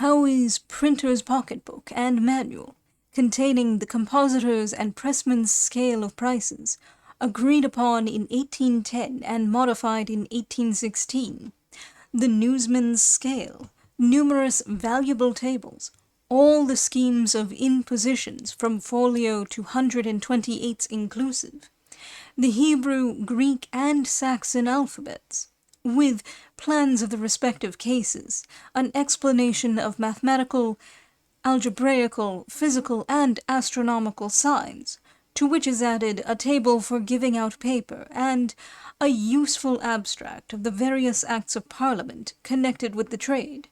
Cowie's printer's pocketbook and manual, containing the compositor's and pressman's scale of prices, agreed upon in 1810 and modified in 1816, the newsman's scale, numerous valuable tables, all the schemes of impositions from folio to 128 inclusive, the Hebrew, Greek, and Saxon alphabets, with plans of the respective cases, an explanation of mathematical, algebraical, physical, and astronomical signs, to which is added a table for giving out paper, and a useful abstract of the various acts of Parliament connected with the trade.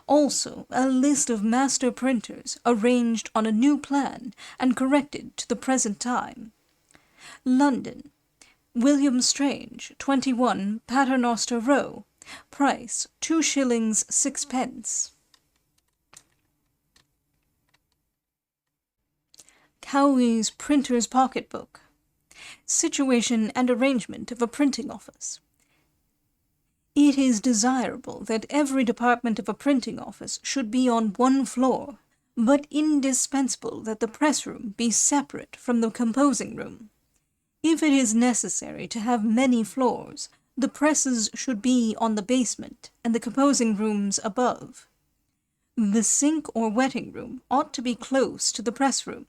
Also, a list of master printers arranged on a new plan and corrected to the present time. London. William Strange, 21, Paternoster Row. Price, 2 shillings 6 pence. Cowie's printer's pocketbook. Situation and arrangement of a printing office. It is desirable that every department of a printing office should be on one floor, but indispensable that the press room be separate from the composing room. If it is necessary to have many floors, the presses should be on the basement and the composing rooms above. The sink or wetting room ought to be close to the press room.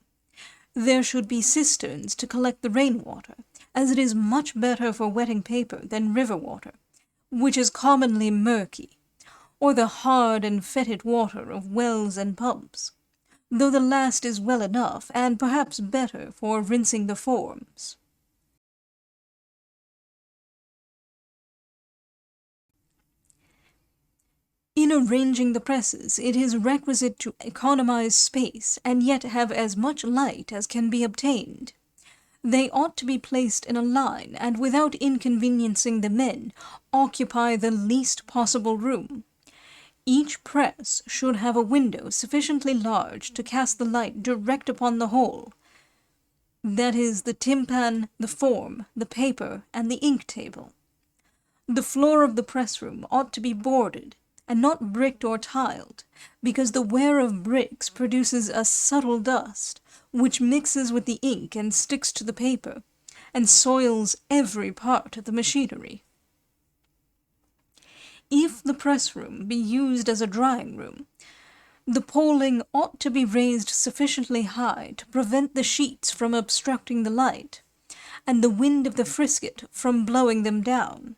There should be cisterns to collect the rainwater, as it is much better for wetting paper than river water, which is commonly murky, or the hard and fetid water of wells and pumps, though the last is well enough, and perhaps better for rinsing the forms. In arranging the presses, it is requisite to economize space, and yet have as much light as can be obtained. They ought to be placed in a line, and without inconveniencing the men, occupy the least possible room. Each press should have a window sufficiently large to cast the light direct upon the whole, that is, the tympan, the form, the paper, and the ink table. The floor of the press room ought to be boarded, and not bricked or tiled, because the wear of bricks produces a subtle dust, which mixes with the ink and sticks to the paper, and soils every part of the machinery. If the press room be used as a drying room, the poling ought to be raised sufficiently high to prevent the sheets from obstructing the light, and the wind of the frisket from blowing them down.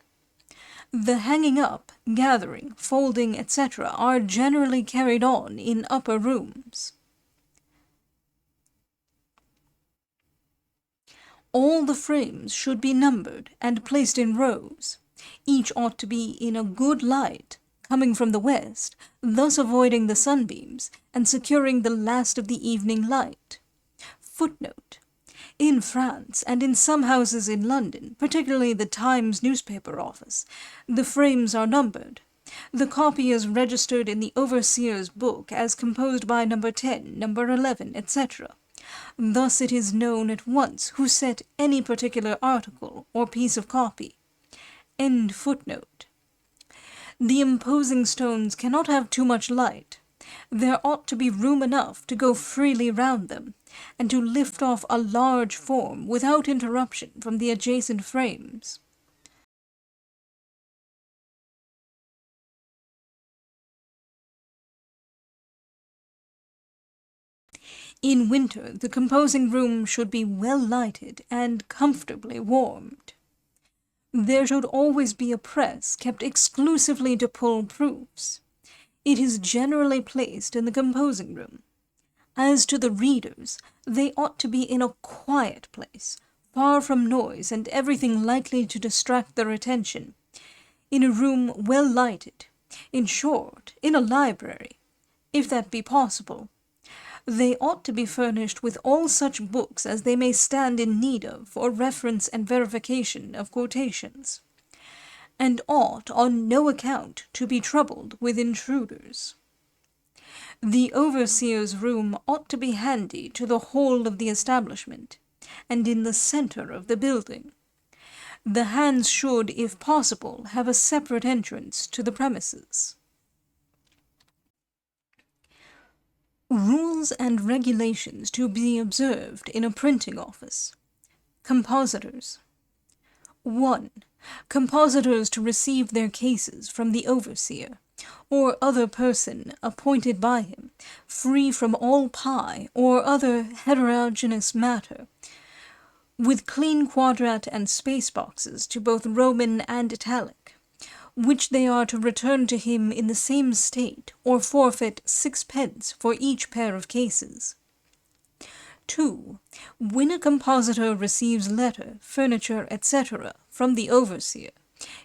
The hanging up, gathering, folding, etc. are generally carried on in upper rooms. All the frames should be numbered and placed in rows. Each ought to be in a good light, coming from the west, thus avoiding the sunbeams and securing the last of the evening light. Footnote: in France, and in some houses in London, particularly the Times newspaper office, the frames are numbered. The copy is registered in the overseer's book as composed by number 10, number 11, etc. Thus it is known at once who set any particular article or piece of copy. End footnote. The imposing stones cannot have too much light. There ought to be room enough to go freely round them, and to lift off a large form without interruption from the adjacent frames. In winter, the composing room should be well lighted and comfortably warmed. There should always be a press kept exclusively to pull proofs. It is generally placed in the composing room. As to the readers, they ought to be in a quiet place, far from noise and everything likely to distract their attention, in a room well lighted, in short, in a library, if that be possible. They ought to be furnished with all such books as they may stand in need of for reference and verification of quotations, and ought on no account to be troubled with intruders. The overseer's room ought to be handy to the whole of the establishment, and in the center of the building. The hands should, if possible, have a separate entrance to the premises. Rules and regulations to be observed in a printing office. Compositors. 1. Compositors to receive their cases from the overseer, or other person appointed by him, free from all pie or other heterogeneous matter, with clean quadrat and space boxes to both Roman and italic, which they are to return to him in the same state, or forfeit 6d for each pair of cases. 2. When a compositor receives letter, furniture, etc. from the overseer,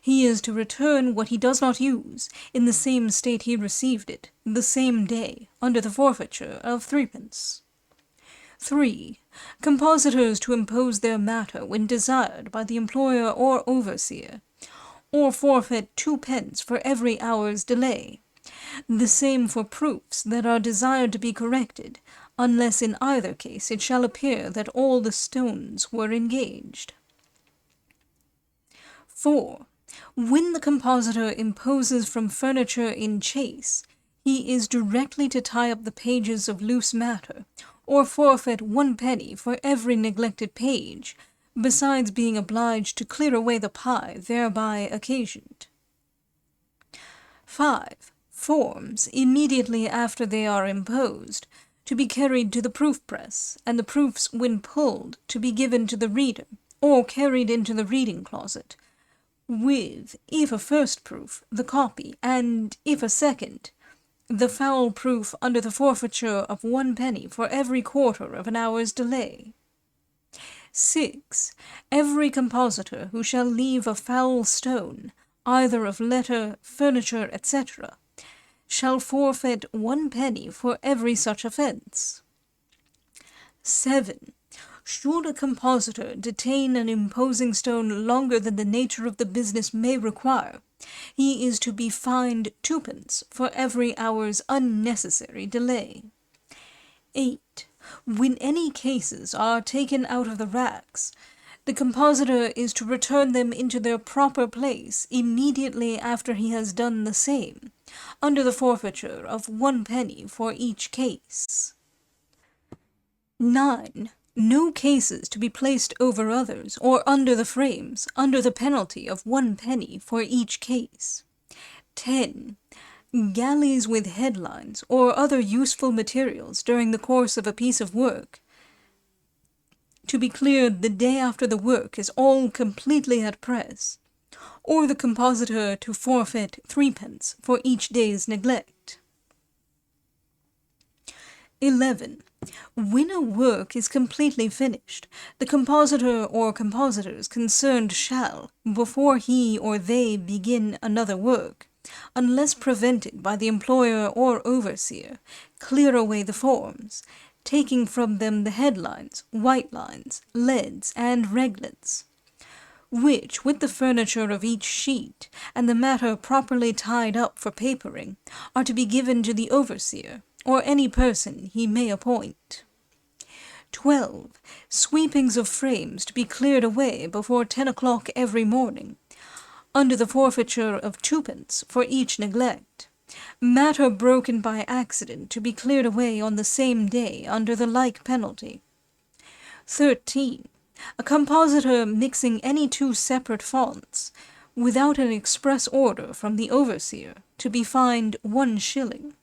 he is to return what he does not use in the same state he received it, the same day, under the forfeiture of 3d. 3. Compositors to impose their matter when desired by the employer or overseer, or forfeit 2d for every hour's delay. The same for proofs that are desired to be corrected, unless in either case it shall appear that all the stones were engaged. 4. When the compositor imposes from furniture in chase, he is directly to tie up the pages of loose matter, or forfeit 1d for every neglected page, besides being obliged to clear away the pie thereby occasioned. 5. Forms, immediately after they are imposed, to be carried to the proof press, and the proofs, when pulled, to be given to the reader, or carried into the reading closet, with, if a first proof, the copy, and, if a second, the foul proof under the forfeiture of 1d for every quarter of an hour's delay. 6. Every compositor who shall leave a foul stone, either of letter, furniture, etc., shall forfeit 1d for every such offence. 7. Should a compositor detain an imposing stone longer than the nature of the business may require, he is to be fined 2d for every hour's unnecessary delay. 8. When any cases are taken out of the racks, the compositor is to return them into their proper place immediately after he has done the same, under the forfeiture of 1d for each case. 9. No cases to be placed over others, or under the frames, under the penalty of 1d for each case. 10. Galleys with headlines, or other useful materials during the course of a piece of work, to be cleared the day after the work is all completely at press, or the compositor to forfeit 3d for each day's neglect. 11. When a work is completely finished, the compositor or compositors concerned shall, before he or they begin another work, unless prevented by the employer or overseer, clear away the forms, taking from them the headlines, white lines, leads, and reglets, which, with the furniture of each sheet, and the matter properly tied up for papering, are to be given to the overseer, or any person he may appoint. 12. Sweepings of frames to be cleared away before 10 o'clock every morning, under the forfeiture of 2d for each neglect. Matter broken by accident to be cleared away on the same day under the like penalty. 13. A compositor mixing any two separate fonts, without an express order from the overseer, to be fined 1 shilling.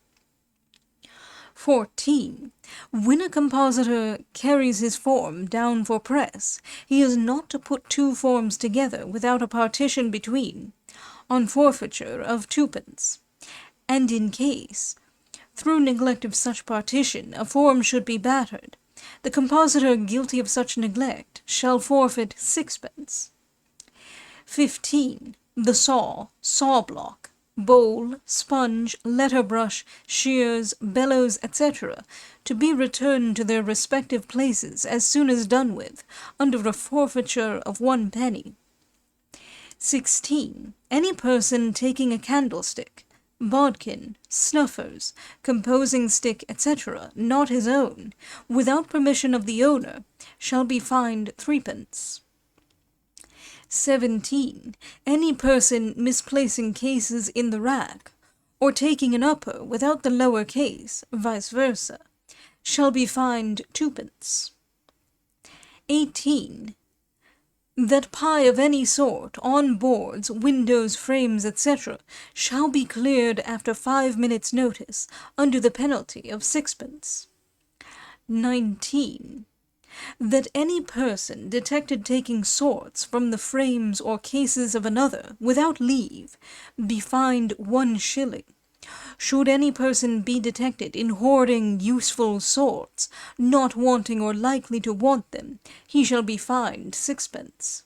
14. When a compositor carries his form down for press, he is not to put two forms together without a partition between, on forfeiture of 2d. And in case, through neglect of such partition, a form should be battered, the compositor guilty of such neglect shall forfeit 6d. 15. The saw, saw block, bowl, sponge, letter brush, shears, bellows, etc., to be returned to their respective places as soon as done with, under a forfeiture of 1d. 16. Any person taking a candlestick, bodkin, snuffers, composing stick, etc., not his own, without permission of the owner, shall be fined 3d. 17. Any person misplacing cases in the rack, or taking an upper without the lower case, vice versa, shall be fined 2d. 18. That pie of any sort, on boards, windows, frames, etc., shall be cleared after 5 minutes' notice, under the penalty of 6d. 19. That any person detected taking sorts from the frames or cases of another without leave be fined 1 shilling. Should any person be detected in hoarding useful sorts, not wanting or likely to want them, he shall be fined 6d.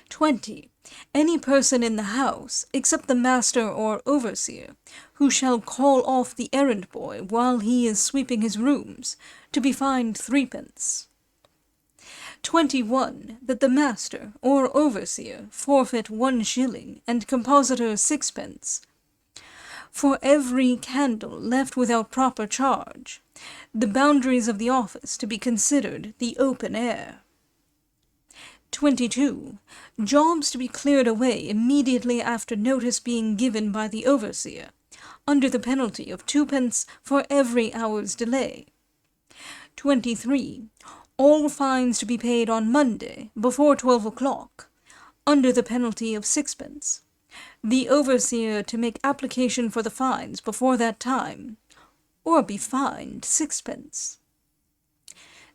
20. Any person in the house, except the master or overseer, who shall call off the errand boy while he is sweeping his rooms, to be fined 3d. 21. That the master or overseer forfeit 1 shilling and compositor 6d. For every candle left without proper charge, the boundaries of the office to be considered the open air. 22. Jobs to be cleared away immediately after notice being given by the overseer, under the penalty of 2d for every hour's delay. 23. All fines to be paid on Monday before 12 o'clock, under the penalty of 6d. The overseer to make application for the fines before that time, or be fined 6d.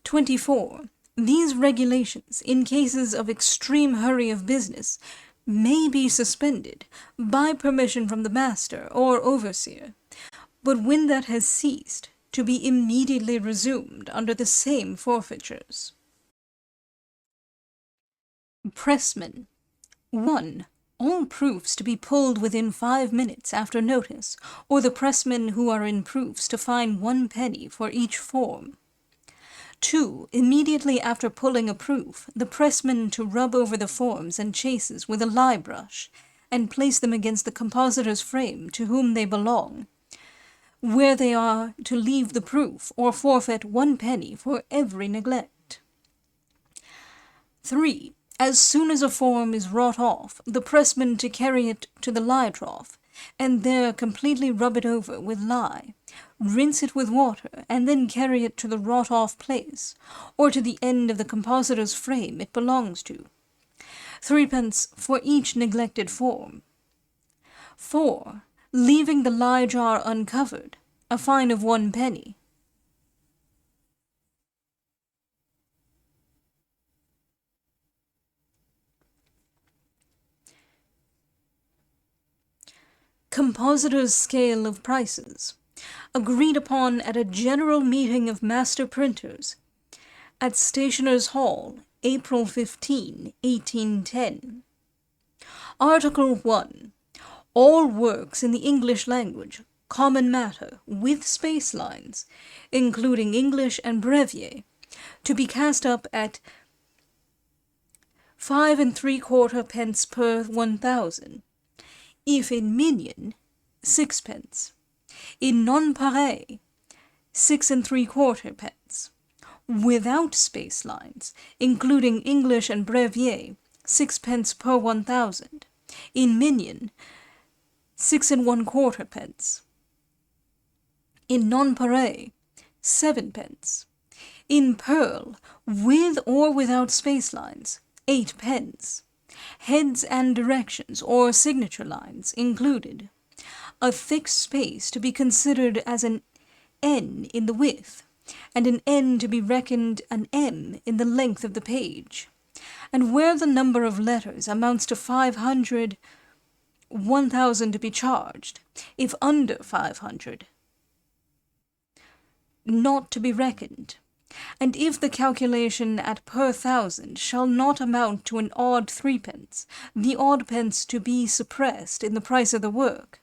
24. These regulations, in cases of extreme hurry of business, may be suspended by permission from the master or overseer, but when that has ceased, to be immediately resumed under the same forfeitures. Pressmen. 1. All proofs to be pulled within 5 minutes after notice, or the pressmen who are in proofs to fine 1 penny for each form. 2. Immediately after pulling a proof, the pressman to rub over the forms and chases with a lye brush, and place them against the compositor's frame to whom they belong, where they are to leave the proof, or forfeit 1 penny for every neglect. 3. As soon as a form is wrought off, the pressman to carry it to the lye trough, and there completely rub it over with lye, rinse it with water, and then carry it to the wrought-off place, or to the end of the compositor's frame it belongs to. 3d for each neglected form. 4. Leaving the lye jar uncovered, a fine of 1 penny. Compositor's scale of prices, agreed upon at a general meeting of master printers, at Stationers' Hall, April 15, 1810. Article 1. All works in the English language, common matter, with space lines, including English and Brevier, to be cast up at 5 3/4 per 1,000. If in minion, 6d. In nonpareil, 6 3/4. Without space lines, including English and Brevier, 6d per 1,000. In minion, 6 1/4. In nonpareil, 7d. In pearl, with or without space lines, 8d. Heads and directions or signature lines included. A thick space to be considered as an N in the width, and an N to be reckoned an M in the length of the page. And where the number of letters amounts to 500, 1,000 to be charged. If under 500, not to be reckoned. And if the calculation at per 1,000 shall not amount to an odd 3d, the odd pence to be suppressed in the price of the work.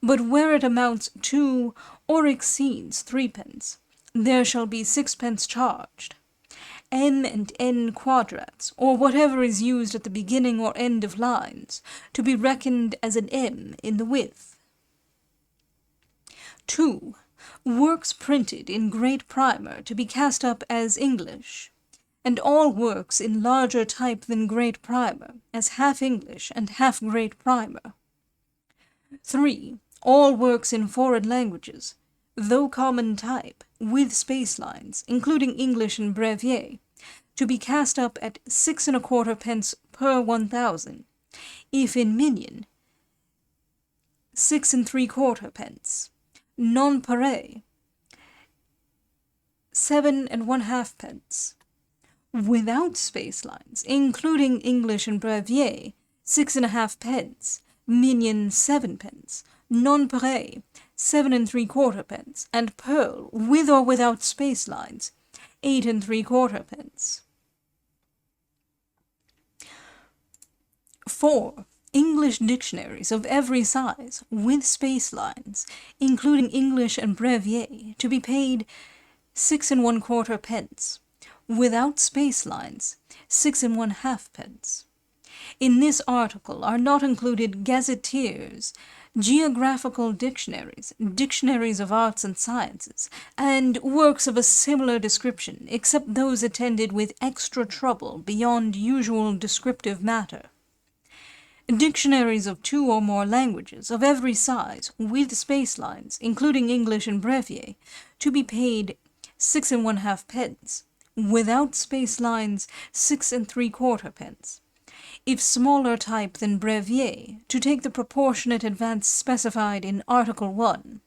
But where it amounts to or exceeds 3d, there shall be 6d charged. M and N quadrats, or whatever is used at the beginning or end of lines, to be reckoned as an M in the width. 2. Works printed in great primer to be cast up as English, and all works in larger type than great primer as half English and half great primer. 3. All works in foreign languages, though common type, with space lines, including English and brevier, to be cast up at 6 1/4 pence per 1,000, if in minion, 6 3/4 pence, non-pareil, 7 1/2 pence, without space lines, including English and brevier, 6 1/2 pence, minion 7 pence, non-pareil, 7 3/4 pence, and pearl, with or without space lines, 8 3/4 pence. 4. English dictionaries of every size, with space lines, including English and brevier, to be paid 6 1/4 pence, without space lines, 6 1/2 pence. In this article are not included gazetteers, geographical dictionaries, dictionaries of arts and sciences, and works of a similar description, except those attended with extra trouble beyond usual descriptive matter. Dictionaries of 2 or more languages of every size, with space lines, including English and brevier, to be paid 6 1/2 pence, without space lines, 6 3/4 pence. If smaller type than brevier, to take the proportionate advance specified in Article 1.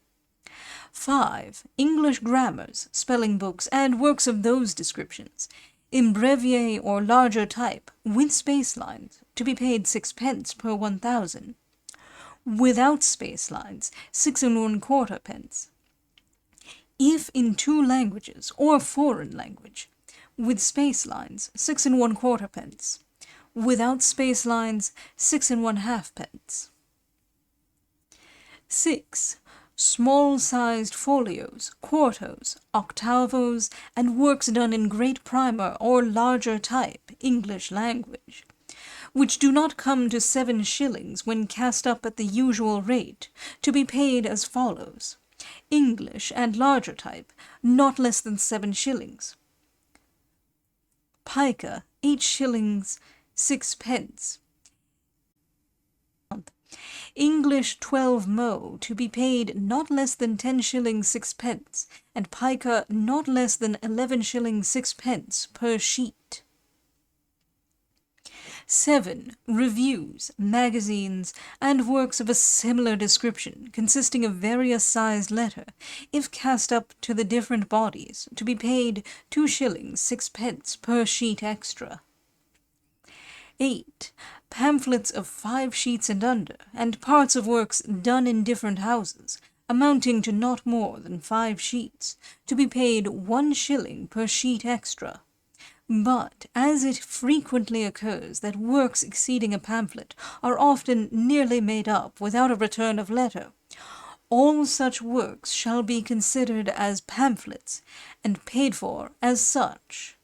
5. English grammars, spelling books, and works of those descriptions, in brevier or larger type, with space lines, to be paid 6 pence per 1,000. Without space lines, 6 1/4 pence. If in 2 languages or foreign language, with space lines, 6 1/4 pence. Without space lines, 6 1/2 pence. 6. Small-sized folios, quartos, octavos, and works done in great primer or larger type, English language, which do not come to 7 shillings when cast up at the usual rate, to be paid as follows. English and larger type, not less than 7 shillings. Pica, 8 shillings 6 pence. English 12 mo, to be paid not less than 10 shillings 6 pence, and pica not less than 11 shillings 6 pence per sheet. 7. Reviews, magazines, and works of a similar description, consisting of various sized letter, if cast up to the different bodies, to be paid 2 shillings 6 pence per sheet extra. 8. Pamphlets of 5 sheets and under, and parts of works done in different houses, amounting to not more than 5 sheets, to be paid 1 shilling per sheet extra. But, as it frequently occurs that works exceeding a pamphlet are often nearly made up without a return of letter, all such works shall be considered as pamphlets, and paid for as such.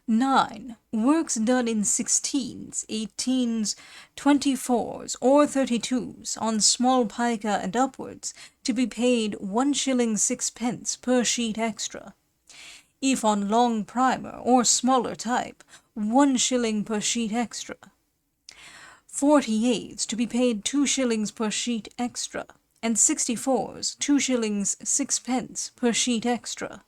9. Works done in 16s, 18s, 24s, or 32s, on small pica and upwards, to be paid 1 shilling 6 pence per sheet extra. If on long primer or smaller type, 1 shilling per sheet extra. 48s to be paid 2 shillings per sheet extra, and 64s 2 shillings 6 pence per sheet extra.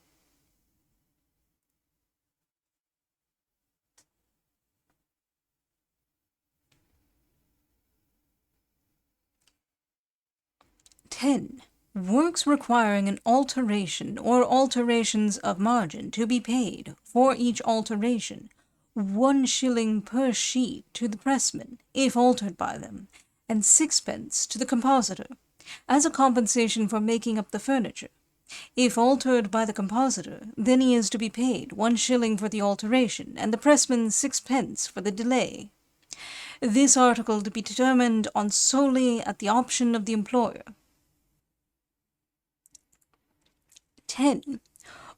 10. Works requiring an alteration or alterations of margin to be paid, for each alteration, 1 shilling per sheet to the pressman, if altered by them, and 6 pence to the compositor, as a compensation for making up the furniture. If altered by the compositor, then he is to be paid 1 shilling for the alteration, and the pressman 6 pence for the delay. This article to be determined on solely at the option of the employer. 10.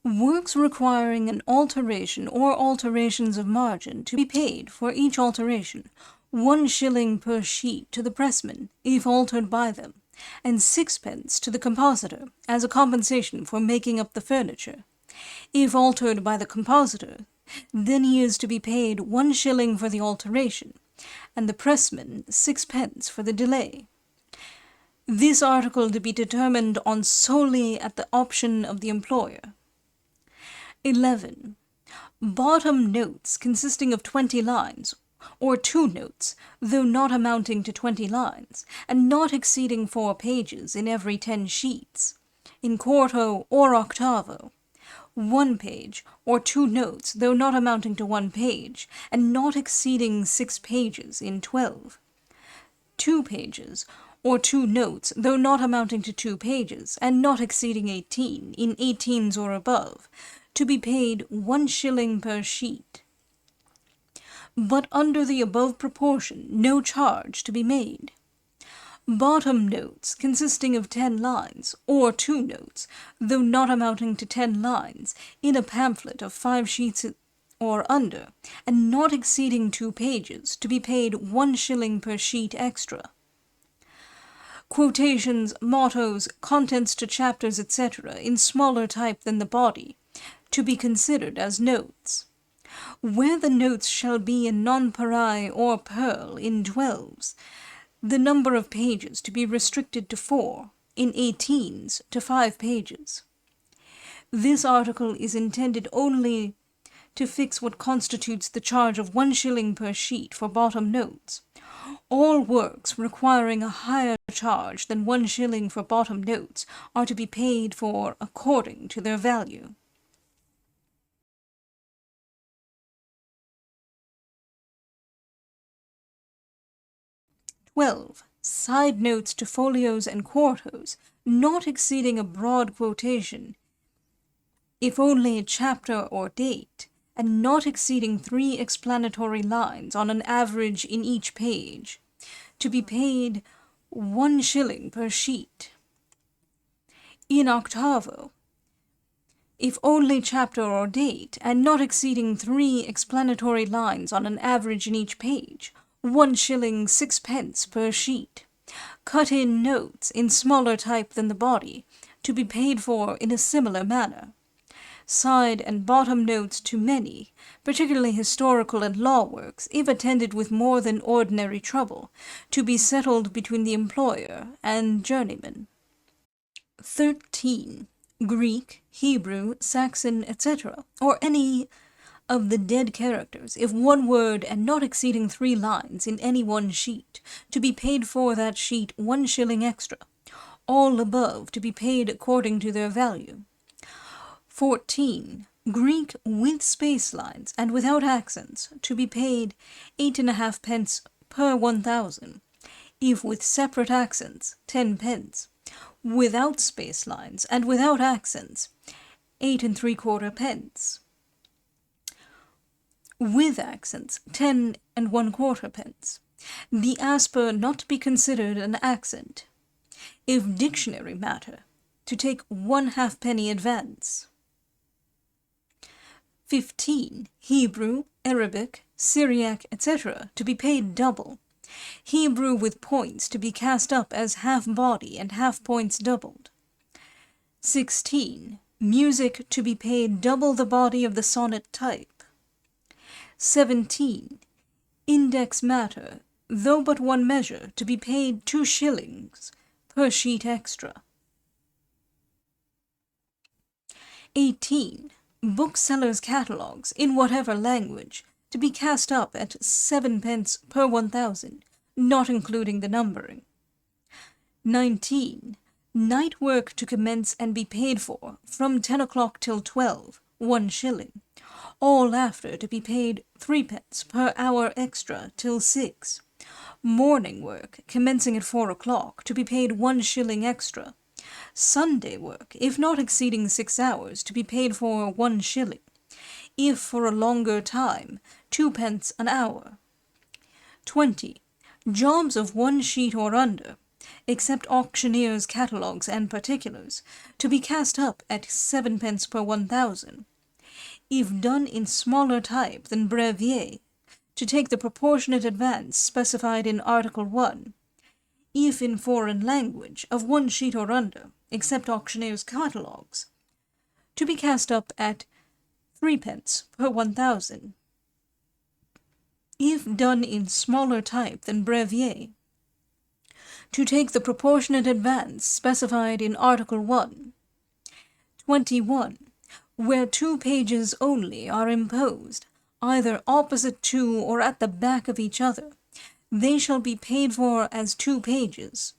Works requiring an alteration or alterations of margin to be paid for each alteration, 1 shilling per sheet to the pressman, if altered by them, and 6 pence to the compositor, as a compensation for making up the furniture. If altered by the compositor, then he is to be paid 1 shilling for the alteration, and the pressman 6 pence for the delay. This article to be determined on solely at the option of the employer. 11. Bottom notes consisting of 20 lines, or 2 notes, though not amounting to 20 lines, and not exceeding 4 pages in every 10 sheets, in quarto or octavo. 1 page, or 2 notes, though not amounting to 1 page, and not exceeding 6 pages in 12. 2 pages, or 2 notes, though not amounting to 2 pages, and not exceeding 18 in 18s or above, to be paid 1 shilling per sheet. But under the above proportion, no charge to be made. Bottom notes consisting of 10 lines, or 2 notes, though not amounting to 10 lines, in a pamphlet of 5 sheets or under, and not exceeding 2 pages, to be paid 1 shilling per sheet extra. Quotations, mottos, contents to chapters, etc., in smaller type than the body, to be considered as notes. Where the notes shall be in nonpareil or pearl in 12s, the number of pages to be restricted to 4, in 18s to 5 pages. This article is intended only to fix what constitutes the charge of 1 shilling per sheet for bottom notes. All works requiring a higher charge than 1 shilling for bottom notes are to be paid for according to their value. Side notes to folios and quartos, not exceeding a broad quotation, if only a chapter or date, and not exceeding 3 explanatory lines on an average in each page, to be paid 1 shilling per sheet. In octavo, if only chapter or date, and not exceeding 3 explanatory lines on an average in each page, 1 shilling 6 pence per sheet. Cut-in notes in smaller type than the body, to be paid for in a similar manner. Side and bottom notes to many, particularly historical and law works, if attended with more than ordinary trouble, to be settled between the employer and journeyman. 13. Greek, Hebrew, Saxon, etc., or any of the dead characters, if 1 word and not exceeding 3 lines in any 1 sheet, to be paid for that sheet 1 shilling extra. All above to be paid according to their value. 14. Greek with space lines and without accents, to be paid 8.5 pence per 1,000. If with separate accents, 10 pence. Without space lines and without accents, 8 3/4 pence. With accents, 10 1/4 pence. The asper not to be considered an accent. If dictionary matter, to take 1 halfpenny advance. 15. Hebrew, Arabic, Syriac, etc., to be paid double. Hebrew with points to be cast up as half body and half points doubled. 16. Music to be paid double the body of the sonnet type. 17. Index matter, though but 1 measure, to be paid 2 shillings per sheet extra. 18. Booksellers' catalogues, in whatever language, to be cast up at 7 pence per 1,000, not including the numbering. 19. Night work to commence and be paid for, from 10 o'clock till 12, 1 shilling. All after to be paid 3 pence per hour extra till 6. Morning work, commencing at 4 o'clock, to be paid 1 shilling extra. Sunday work, if not exceeding 6 hours, to be paid for 1 shilling. If for a longer time, 2 pence an hour. 20. Jobs of 1 sheet or under, except auctioneers' catalogues and particulars, to be cast up at 7 pence per 1,000. If done in smaller type than brevier, to take the proportionate advance specified in Article 1. If in foreign language, of 1 sheet or under, except auctioneers' catalogues, to be cast up at 3d per 1,000. If done in smaller type than brevier, to take the proportionate advance specified in Article 1. 21. Where 2 pages only are imposed, either opposite to or at the back of each other, they shall be paid for as 2 pages.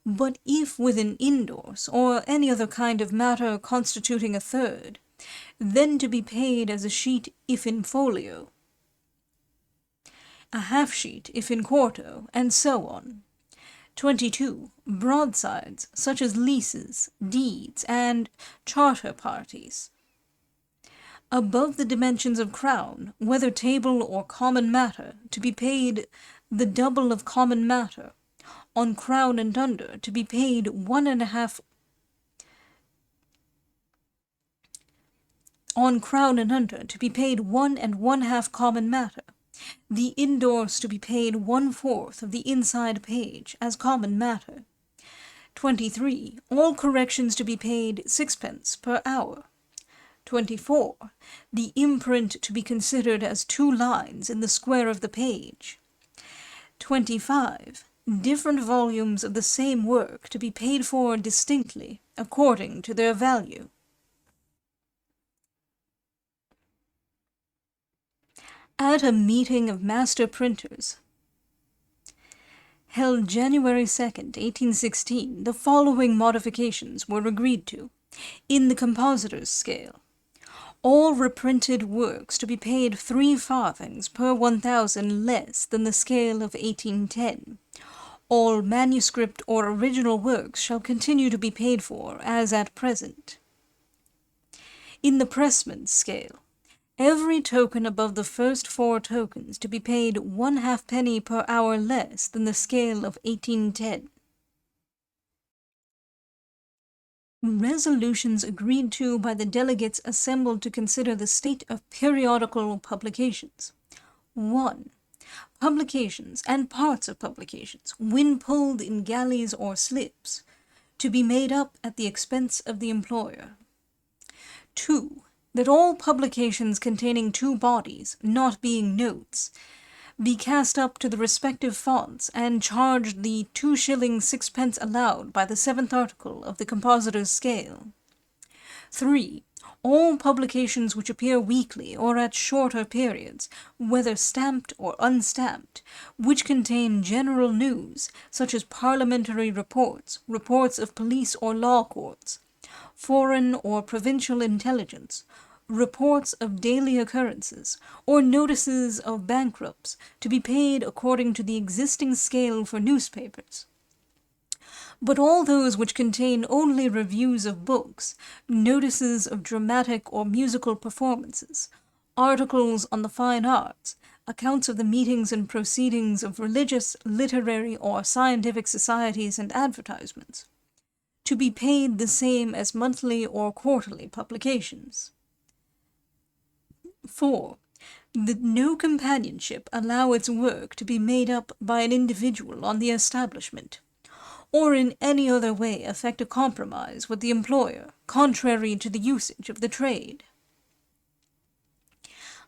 But if with an indorse or any other kind of matter constituting a third, then to be paid as a sheet if in folio, a half sheet if in quarto, and so on. 22. Broadsides, such as leases, deeds, and charter parties, above the dimensions of crown, whether table or common matter, to be paid the double of common matter. On crown and under, to be paid 1.5. On crown and under, to be paid 1 1/2 common matter. The indorse to be paid 1/4 of the inside page as common matter. 23. All corrections to be paid 6d per hour. 24. The imprint to be considered as 2 lines in the square of the page. 25. Different volumes of the same work to be paid for distinctly, according to their value. At a meeting of master printers held January 2nd, 1816, the following modifications were agreed to. In the compositor's scale, all reprinted works to be paid 3 farthings per 1,000 less than the scale of 1810. All manuscript or original works shall continue to be paid for as at present. In the pressman's scale, every token above the first 4 tokens to be paid 1/2 penny per hour less than the scale of 1810. Resolutions agreed to by the delegates assembled to consider the state of periodical publications. 1. Publications and parts of publications, when pulled in galleys or slips, to be made up at the expense of the employer. 2. That all publications containing 2 bodies, not being notes, be cast up to the respective fonts and charged the 2s. 6d allowed by the 7th article of the compositor's scale. 3. All publications which appear weekly or at shorter periods, whether stamped or unstamped, which contain general news, such as parliamentary reports, reports of police or law courts, foreign or provincial intelligence, reports of daily occurrences, or notices of bankrupts, to be paid according to the existing scale for newspapers. But all those which contain only reviews of books, notices of dramatic or musical performances, articles on the fine arts, accounts of the meetings and proceedings of religious, literary, or scientific societies and advertisements, to be paid the same as monthly or quarterly publications. 4. That no companionship allow its work to be made up by an individual on the establishment, or in any other way affect a compromise with the employer, contrary to the usage of the trade.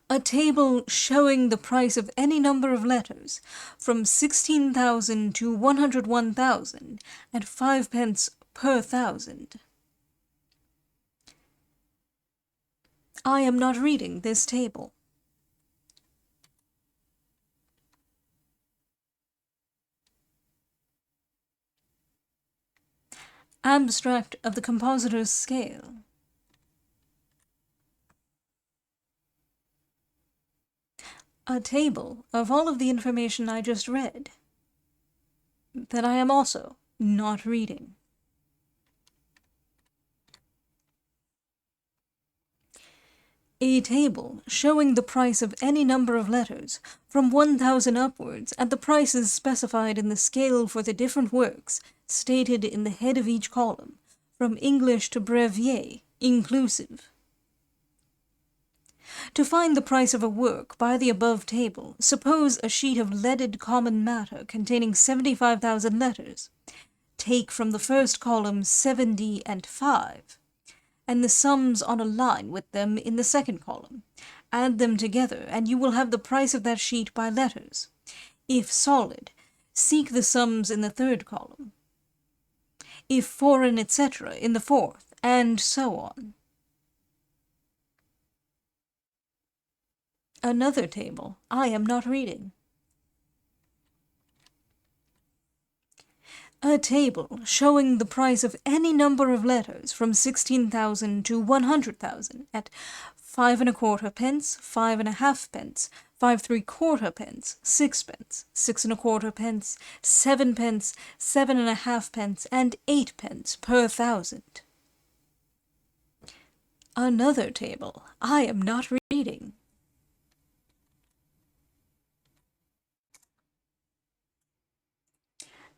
A table showing the price of any number of letters, from 16,000 to 101,000, at 5d per 1,000. I am not reading this table. Abstract of the compositor's scale. A table of all of the information I just read, that I am also not reading. A table showing the price of any number of letters, from 1,000 upwards, at the prices specified in the scale for the different works, stated in the head of each column, from English to brevier, inclusive. To find the price of a work by the above table, suppose a sheet of leaded common matter containing 75,000 letters. Take from the first column 70 and 5. and the sums on a line with them in the second column. Add them together, and you will have the price of that sheet by letters. If solid, seek the sums in the third column. If foreign, etc., in the fourth, and so on. Another table I am not reading. A table showing the price of any number of letters from 16,000 to 100,000 at 5 1/4 pence, 5 1/2 pence, 5 3/4 pence, 6 pence, 6 1/4 pence, 7 pence, 7 1/2 pence, and 8 pence per thousand. Another table I am not reading.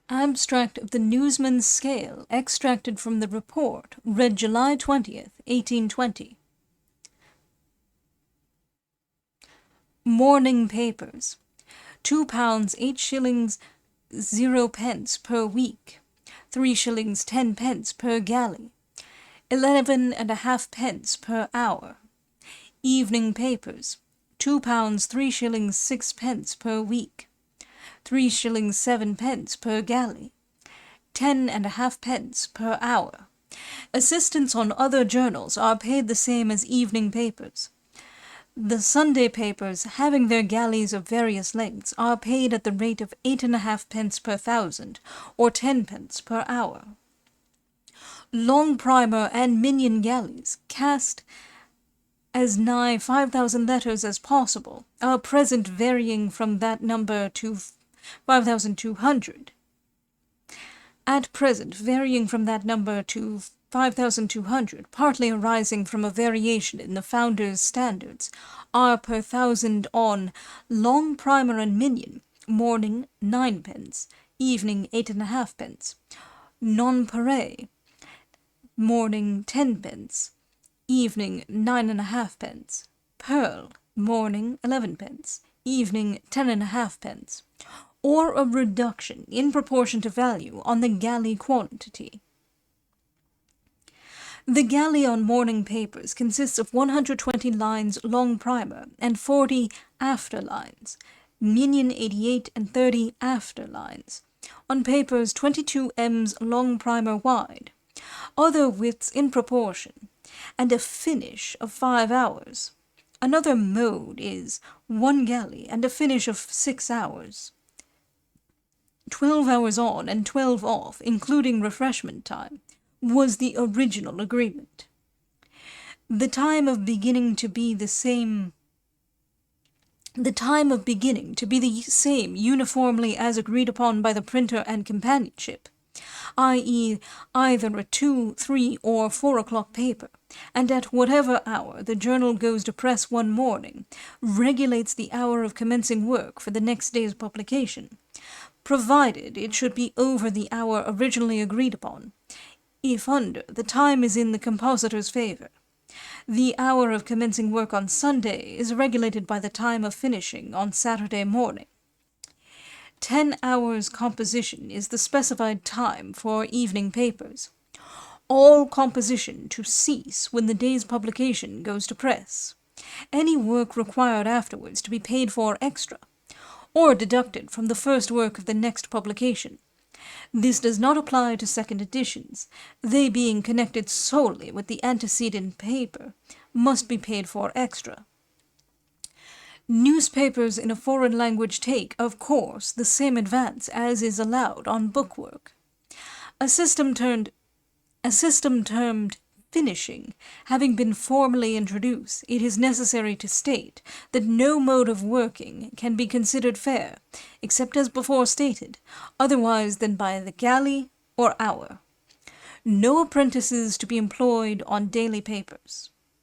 Abstract of the Newsman's Scale, extracted from the report, read July 20th, 1820. Morning papers. £2 8 shillings 0 pence per week. 3 shillings 10 pence per galley. 11 1/2 pence per hour. Evening papers. £2 3 shillings 6 pence per week. 3 shillings 7 pence per galley, 10 1/2 pence per hour. Assistants on other journals are paid the same as evening papers. The Sunday papers, having their galleys of various lengths, are paid at the rate of 8 1/2 pence per thousand, or 10 pence per hour. Long primer and minion galleys, cast as nigh 5,000 letters as possible, are present varying from that number to 5,200. At present, varying from that number to 5,200, partly arising from a variation in the founder's standards, are per thousand on long primer and minion, morning 9 pence, evening 8 1/2 pence, nonpareil, morning 10 pence, evening 9 1/2 pence, pearl, morning 11 pence, evening 10 1/2 pence, or a reduction in proportion to value on the galley quantity. The galley on morning papers consists of 120 lines long primer and 40 after lines, minion 88 and 30 after lines. On papers 22 m's long primer wide, other widths in proportion, and a finish of 5 hours. Another mode is 1 galley and a finish of 6 hours. 12 hours on and 12 off, including refreshment time, was the original agreement. The time of beginning to be the same uniformly as agreed upon by the printer and companionship, i.e. either a 2, 3, or 4 o'clock paper, and at whatever hour the journal goes to press one morning, regulates the hour of commencing work for the next day's publication, provided it should be over the hour originally agreed upon. If under, the time is in the compositor's favor. The hour of commencing work on Sunday is regulated by the time of finishing on Saturday morning. 10 hours composition is the specified time for evening papers. All composition to cease when the day's publication goes to press. Any work required afterwards to be paid for extra, or deducted from the first work of the next publication. This does not apply to second editions. They, being connected solely with the antecedent paper, must be paid for extra. Newspapers in a foreign language take, of course, the same advance as is allowed on bookwork. A system termed finishing having been formally introduced, it is necessary to state that no mode of working can be considered fair, except as before stated, otherwise than by the galley or hour. No apprentices to be employed on daily papers.